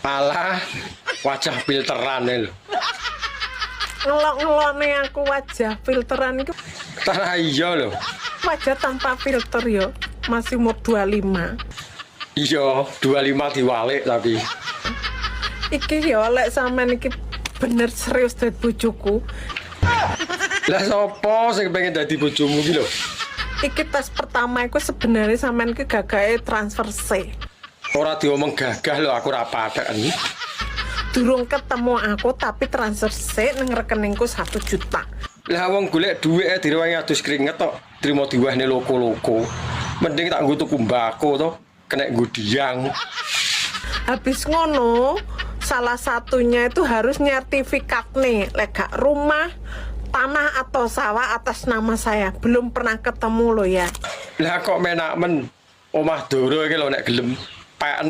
Alah, wajah filteran lho. Ngelok-ngelok nih aku wajah filteran itu Tanah iya lho. wajah tanpa filter yo. Masih umur 25. Iya, 25 diwalik tapi. Iki yo lek sampean iki bener serius dadi bojoku. Lah sapa sing pengen dadi bojomu iki lho? Iki tes pertama iku sebenarnya sampean iki gagahe transfer C. Ora diomong gagah lho aku ra patheken. Durung ketemu aku tapi transfer C nang rekeningku 1 juta. Lah wong golek dhuwit direwangi adus keringet tok, trimo diwahne loko-loko. Mending tak nggo tuku mbako to, kena nggo diang. Habis ngono, salah satunya itu harus nyertifikat nih, lek gak rumah, tanah atau sawah atas nama saya. Belum pernah ketemu lo ya. Lah kok menak men omah doro iki lho nek gelem peken